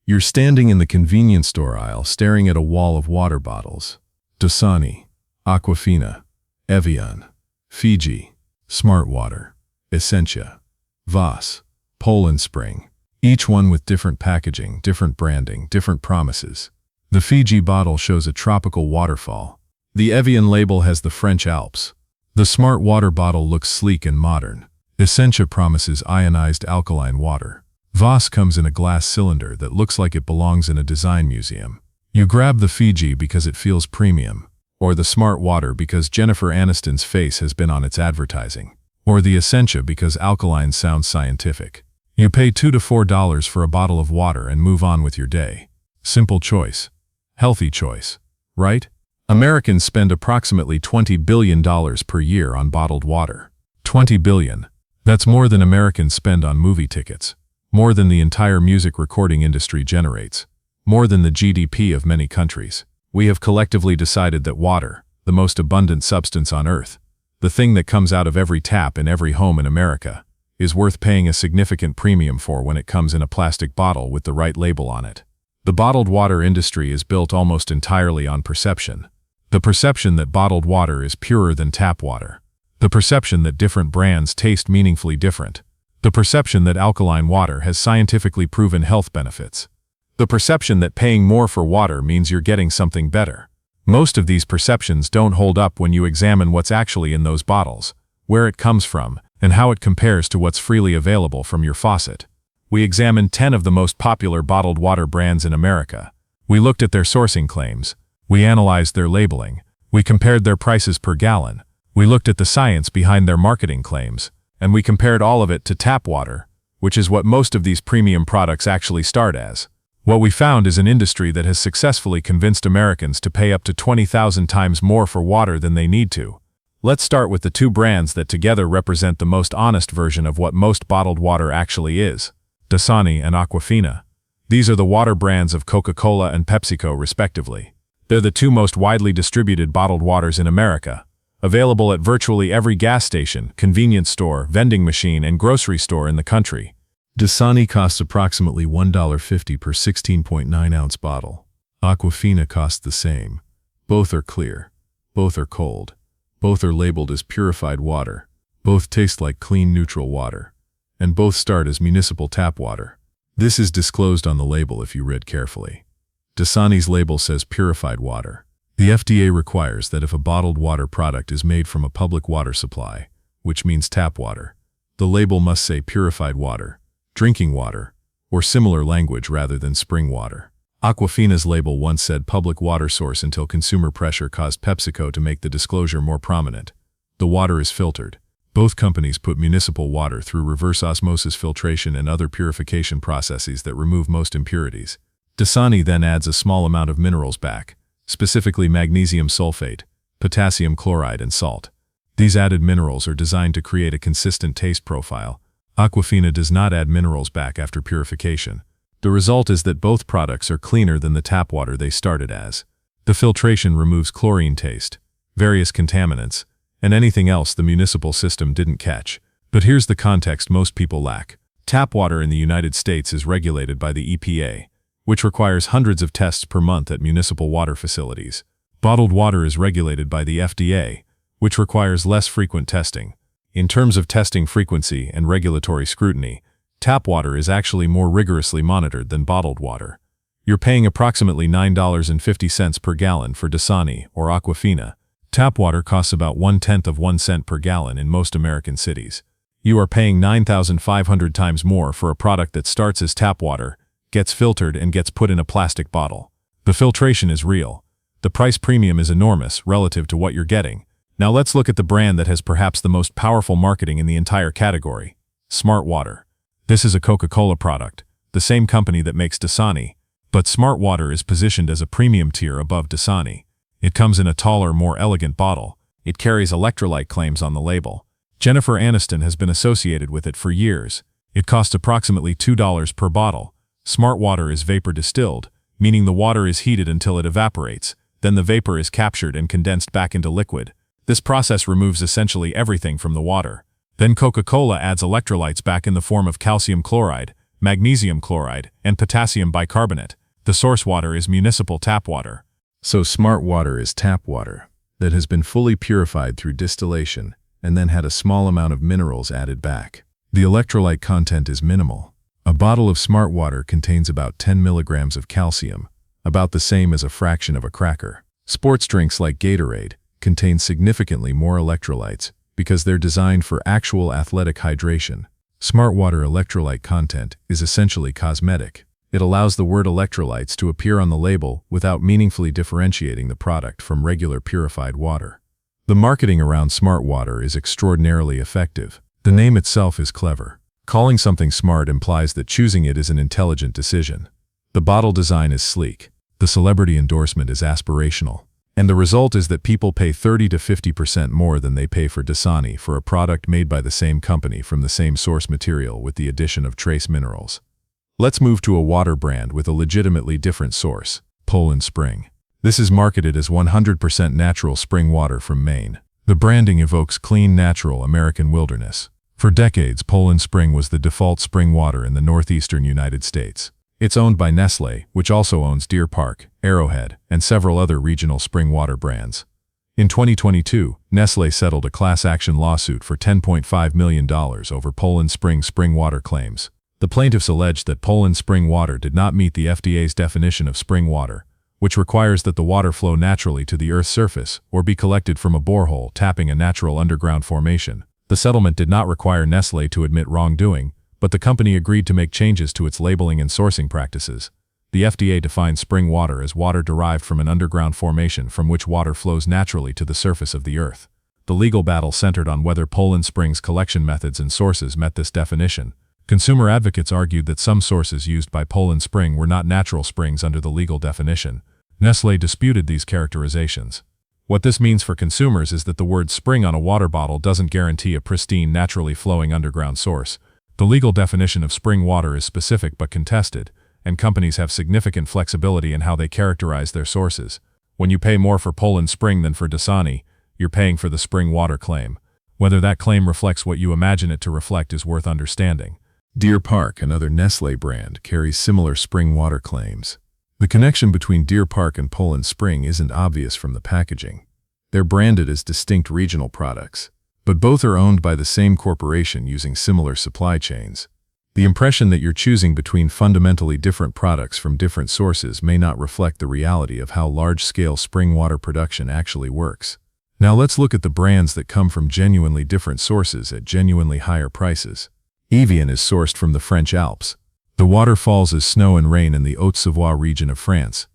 You're standing in the convenience store aisle staring at a wall of water bottles. Dasani, Aquafina, Evian, Fiji, Smart Water, Essentia, Voss, Poland Spring. Each one with different packaging, different branding, different promises. The Fiji bottle shows a tropical waterfall. The Evian label has the French Alps. The Smart Water bottle looks sleek and modern. Essentia promises ionized alkaline water. Voss comes in a glass cylinder that looks like it belongs in a design museum. You grab the Fiji because it feels premium, or the Smart Water because Jennifer Aniston's face has been on its advertising, or the Essentia because alkaline sounds scientific. You pay $2 to $4 for a bottle of water and move on with your day. Simple choice. Healthy choice. Right? Americans spend approximately $20 billion per year on bottled water. $20 billion. That's more than Americans spend on movie tickets. More than the entire music recording industry generates. More than the GDP of many countries. We have collectively decided that water, the most abundant substance on Earth, the thing that comes out of every tap in every home in America, is worth paying a significant premium for when it comes in a plastic bottle with the right label on it. The bottled water industry is built almost entirely on perception. The perception that bottled water is purer than tap water. The perception that different brands taste meaningfully different. The perception that alkaline water has scientifically proven health benefits. The perception that paying more for water means you're getting something better. Most of these perceptions don't hold up when you examine what's actually in those bottles, where it comes from, and how it compares to what's freely available from your faucet. We examined 10 of the most popular bottled water brands in America. We looked at their sourcing claims. We analyzed their labeling. We compared their prices per gallon. We looked at the science behind their marketing claims. And we compared all of it to tap water, which is what most of these premium products actually start as. What we found is an industry that has successfully convinced Americans to pay up to 20,000 times more for water than they need to. Let's start with the two brands that together represent the most honest version of what most bottled water actually is: Dasani and Aquafina. These are the water brands of Coca-Cola and PepsiCo, respectively. They're the two most widely distributed bottled waters in America, available at virtually every gas station, convenience store, vending machine, and grocery store in the country. Dasani costs approximately $1.50 per 16.9-ounce bottle. Aquafina costs the same. Both are clear. Both are cold. Both are labeled as purified water. Both taste like clean, neutral water. And both start as municipal tap water. This is disclosed on the label if you read carefully. Dasani's label says purified water. The FDA requires that if a bottled water product is made from a public water supply, which means tap water, the label must say purified water, drinking water, or similar language rather than spring water. Aquafina's label once said public water source until consumer pressure caused PepsiCo to make the disclosure more prominent. The water is filtered. Both companies put municipal water through reverse osmosis filtration and other purification processes that remove most impurities. Dasani then adds a small amount of minerals back, specifically magnesium sulfate, potassium chloride, and salt. These added minerals are designed to create a consistent taste profile. Aquafina does not add minerals back after purification. The result is that both products are cleaner than the tap water they started as. The filtration removes chlorine taste, various contaminants, and anything else the municipal system didn't catch. But here's the context most people lack. Tap water in the United States is regulated by the EPA, which requires hundreds of tests per month at municipal water facilities. Bottled water is regulated by the FDA, which requires less frequent testing. In terms of testing frequency and regulatory scrutiny, tap water is actually more rigorously monitored than bottled water. You're paying approximately $9.50 per gallon for Dasani or Aquafina. Tap water costs about 1/10 cent per gallon in most American cities. You are paying 9,500 times more for a product that starts as tap water, gets filtered, and gets put in a plastic bottle. The filtration is real. The price premium is enormous relative to what you're getting. Now let's look at the brand that has perhaps the most powerful marketing in the entire category: Smart Water. This is a Coca-Cola product, the same company that makes Dasani, but Smart Water is positioned as a premium tier above Dasani. It comes in a taller, more elegant bottle. It carries electrolyte claims on the label. Jennifer Aniston has been associated with it for years. It costs approximately $2 per bottle. Smart Water is vapor distilled, meaning the water is heated until it evaporates, then the vapor is captured and condensed back into liquid. This process removes essentially everything from the water. Then Coca-Cola adds electrolytes back in the form of calcium chloride, magnesium chloride, and potassium bicarbonate. The source water is municipal tap water. So smart water is tap water that has been fully purified through distillation and then had a small amount of minerals added back. The electrolyte content is minimal. A bottle of smart water contains about 10 milligrams of calcium, about the same as a fraction of a cracker. Sports drinks like Gatorade contain significantly more electrolytes because they're designed for actual athletic hydration. Smart water electrolyte content is essentially cosmetic. It allows the word electrolytes to appear on the label without meaningfully differentiating the product from regular purified water. The marketing around smart water is extraordinarily effective. The name itself is clever. Calling something smart implies that choosing it is an intelligent decision. The bottle design is sleek. The celebrity endorsement is aspirational. And the result is that people pay 30 to 50% more than they pay for Dasani for a product made by the same company from the same source material with the addition of trace minerals. Let's move to a water brand with a legitimately different source, Poland Spring. This is marketed as 100% natural spring water from Maine. The branding evokes clean, natural American wilderness. For decades, Poland Spring was the default spring water in the northeastern United States. It's owned by Nestlé, which also owns Deer Park, Arrowhead, and several other regional spring water brands. In 2022, Nestlé settled a class action lawsuit for $10.5 million over Poland Spring spring water claims. The plaintiffs alleged that Poland Spring water did not meet the FDA's definition of spring water, which requires that the water flow naturally to the Earth's surface or be collected from a borehole tapping a natural underground formation. The settlement did not require Nestlé to admit wrongdoing, but the company agreed to make changes to its labeling and sourcing practices. The FDA defines spring water as water derived from an underground formation from which water flows naturally to the surface of the Earth. The legal battle centered on whether Poland Spring's collection methods and sources met this definition. Consumer advocates argued that some sources used by Poland Spring were not natural springs under the legal definition. Nestlé disputed these characterizations. What this means for consumers is that the word spring on a water bottle doesn't guarantee a pristine, naturally flowing underground source. The legal definition of spring water is specific but contested, and companies have significant flexibility in how they characterize their sources. When you pay more for Poland Spring than for Dasani, you're paying for the spring water claim. Whether that claim reflects what you imagine it to reflect is worth understanding. Deer Park, another Nestlé brand, carries similar spring water claims. The connection between Deer Park and Poland Spring isn't obvious from the packaging. They're branded as distinct regional products, but both are owned by the same corporation using similar supply chains. The impression that you're choosing between fundamentally different products from different sources may not reflect the reality of how large-scale spring water production actually works. Now let's look at the brands that come from genuinely different sources at genuinely higher prices. Evian is sourced from the French Alps. The water falls as snow and rain in the Haute-Savoie region of France,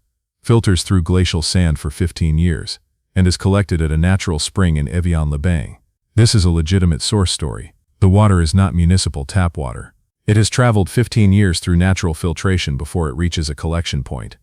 filters through glacial sand for 15 years, and is collected at a natural spring in Evian-les-Bains. This is a legitimate source story. The water is not municipal tap water. It has traveled 15 years through natural filtration before it reaches a collection point.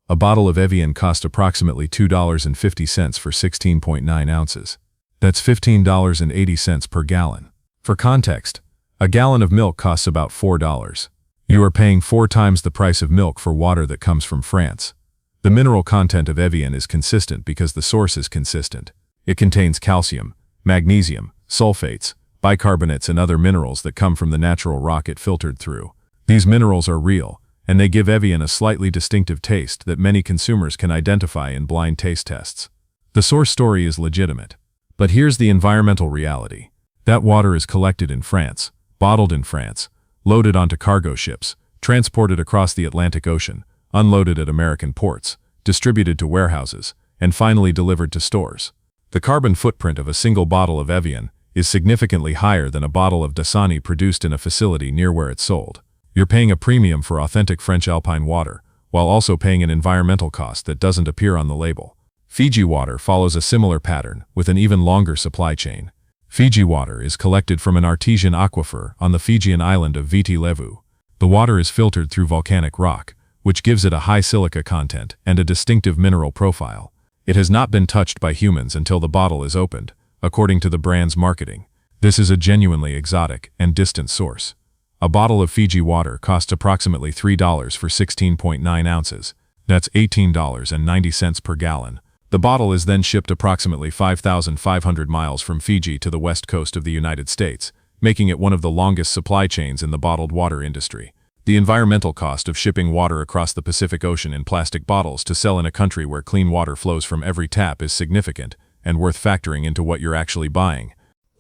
A bottle of Evian cost approximately $2.50 for 16.9 ounces. That's $15.80 per gallon. For context, a gallon of milk costs about $4. You are paying 4 times the price of milk for water that comes from France. The mineral content of Evian is consistent because the source is consistent. It contains calcium, magnesium, sulfates, bicarbonates, and other minerals that come from the natural rock it filtered through. These minerals are real, and they give Evian a slightly distinctive taste that many consumers can identify in blind taste tests. The source story is legitimate. But here's the environmental reality. That water is collected in France, bottled in France, loaded onto cargo ships, transported across the Atlantic Ocean, unloaded at American ports, distributed to warehouses, and finally delivered to stores. The carbon footprint of a single bottle of Evian is significantly higher than a bottle of Dasani produced in a facility near where it's sold. You're paying a premium for authentic French alpine water, while also paying an environmental cost that doesn't appear on the label. Fiji water follows a similar pattern with an even longer supply chain. Fiji water is collected from an artesian aquifer on the Fijian island of Viti Levu. The water is filtered through volcanic rock, which gives it a high silica content and a distinctive mineral profile. It has not been touched by humans until the bottle is opened, according to the brand's marketing. This is a genuinely exotic and distant source. A bottle of Fiji water costs approximately $3 for 16.9 ounces. That's $18.90 per gallon. The bottle is then shipped approximately 5,500 miles from Fiji to the west coast of the United States, making it one of the longest supply chains in the bottled water industry. The environmental cost of shipping water across the Pacific Ocean in plastic bottles to sell in a country where clean water flows from every tap is significant and worth factoring into what you're actually buying.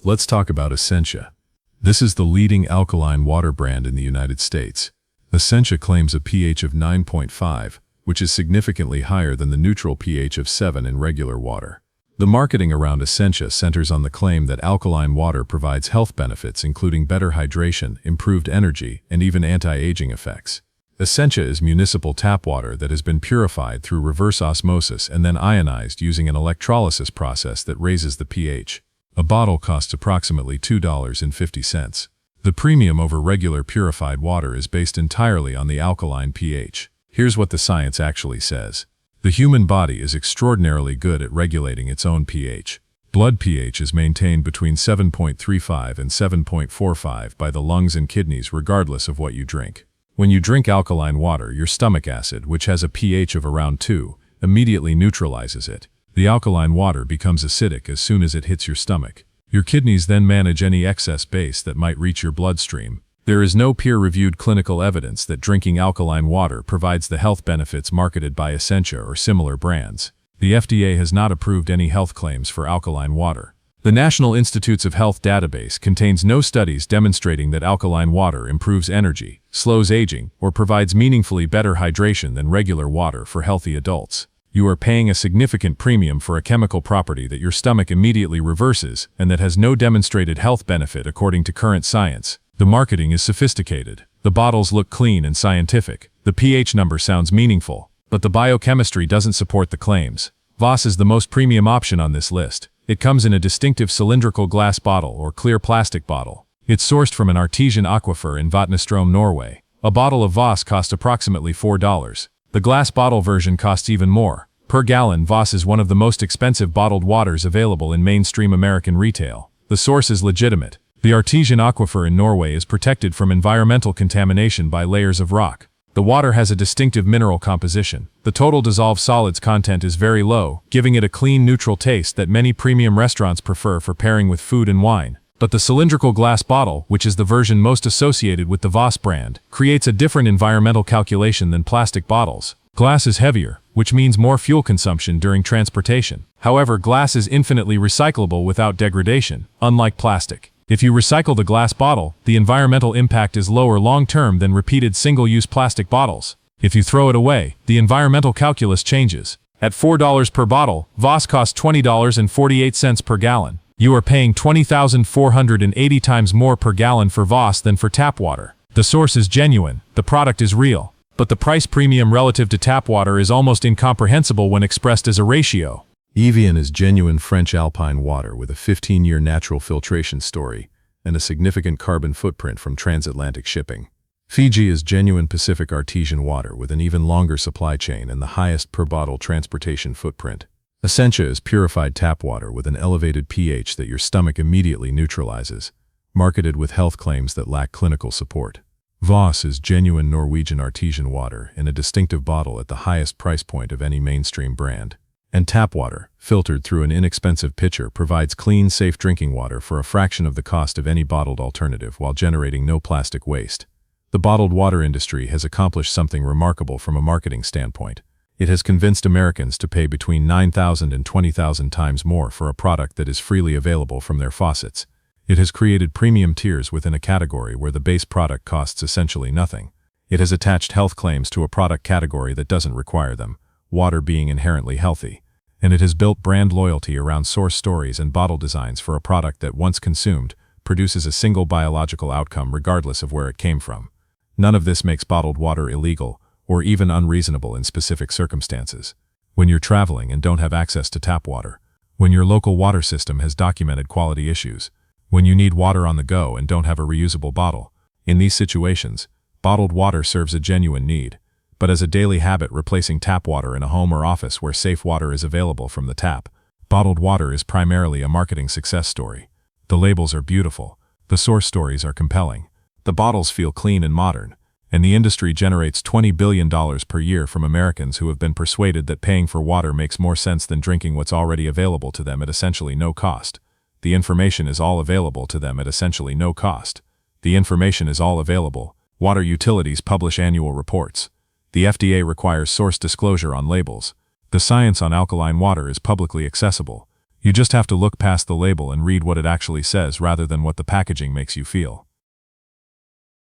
Let's talk about Essentia. This is the leading alkaline water brand in the United States. Essentia claims a pH of 9.5, which is significantly higher than the neutral pH of 7 in regular water. The marketing around Essentia centers on the claim that alkaline water provides health benefits including better hydration, improved energy, and even anti-aging effects. Essentia is municipal tap water that has been purified through reverse osmosis and then ionized using an electrolysis process that raises the pH. A bottle costs approximately $2.50. The premium over regular purified water is based entirely on the alkaline pH. Here's what the science actually says. The human body is extraordinarily good at regulating its own pH. Blood pH is maintained between 7.35 and 7.45 by the lungs and kidneys regardless of what you drink. When you drink alkaline water, your stomach acid, which has a pH of around 2, immediately neutralizes it. The alkaline water becomes acidic as soon as it hits your stomach. Your kidneys then manage any excess base that might reach your bloodstream. There is no peer-reviewed clinical evidence that drinking alkaline water provides the health benefits marketed by Essentia or similar brands. The FDA has not approved any health claims for alkaline water. The National Institutes of Health database contains no studies demonstrating that alkaline water improves energy, slows aging, or provides meaningfully better hydration than regular water for healthy adults. You are paying a significant premium for a chemical property that your stomach immediately reverses and that has no demonstrated health benefit according to current science. The marketing is sophisticated. The bottles look clean and scientific. The pH number sounds meaningful, but the biochemistry doesn't support the claims. Voss is the most premium option on this list. It comes in a distinctive cylindrical glass bottle or clear plastic bottle. It's sourced from an artesian aquifer in Vatnestrom, Norway. A bottle of Voss costs approximately $4. The glass bottle version costs even more. Per gallon, Voss is one of the most expensive bottled waters available in mainstream American retail. The source is legitimate. The artesian aquifer in Norway is protected from environmental contamination by layers of rock. The water has a distinctive mineral composition. The total dissolved solids content is very low, giving it a clean, neutral taste that many premium restaurants prefer for pairing with food and wine. But the cylindrical glass bottle, which is the version most associated with the Voss brand, creates a different environmental calculation than plastic bottles. Glass is heavier, which means more fuel consumption during transportation. However, glass is infinitely recyclable without degradation, unlike plastic. If you recycle the glass bottle, the environmental impact is lower long-term than repeated single-use plastic bottles. If you throw it away, the environmental calculus changes. At $4 per bottle, Voss costs $20.48 per gallon. You are paying 20,480 times more per gallon for Voss than for tap water. The source is genuine, the product is real, but the price premium relative to tap water is almost incomprehensible when expressed as a ratio. Evian is genuine French alpine water with a 15-year natural filtration story and a significant carbon footprint from transatlantic shipping. Fiji is genuine Pacific artesian water with an even longer supply chain and the highest per-bottle transportation footprint. Essentia is purified tap water with an elevated pH that your stomach immediately neutralizes, marketed with health claims that lack clinical support. Voss is genuine Norwegian artesian water in a distinctive bottle at the highest price point of any mainstream brand. And tap water, filtered through an inexpensive pitcher, provides clean, safe drinking water for a fraction of the cost of any bottled alternative while generating no plastic waste. The bottled water industry has accomplished something remarkable from a marketing standpoint. It has convinced Americans to pay between 9,000 and 20,000 times more for a product that is freely available from their faucets. It has created premium tiers within a category where the base product costs essentially nothing. It has attached health claims to a product category that doesn't require them, water being inherently healthy. And it has built brand loyalty around source stories and bottle designs for a product that, once consumed, produces a single biological outcome regardless of where it came from. None of this makes bottled water illegal or even unreasonable in specific circumstances. When you're traveling and don't have access to tap water, when your local water system has documented quality issues, when you need water on the go and don't have a reusable bottle, in these situations, bottled water serves a genuine need. But as a daily habit replacing tap water in a home or office where safe water is available from the tap, bottled water is primarily a marketing success story. The labels are beautiful, the source stories are compelling, the bottles feel clean and modern, and the industry generates $20 billion per year from Americans who have been persuaded that paying for water makes more sense than drinking what's already available to them at essentially no cost. The information is all available to them at essentially no cost. The information is all available, Water utilities publish annual reports. The FDA requires source disclosure on labels. The science on alkaline water is publicly accessible. You just have to look past the label and read what it actually says rather than what the packaging makes you feel.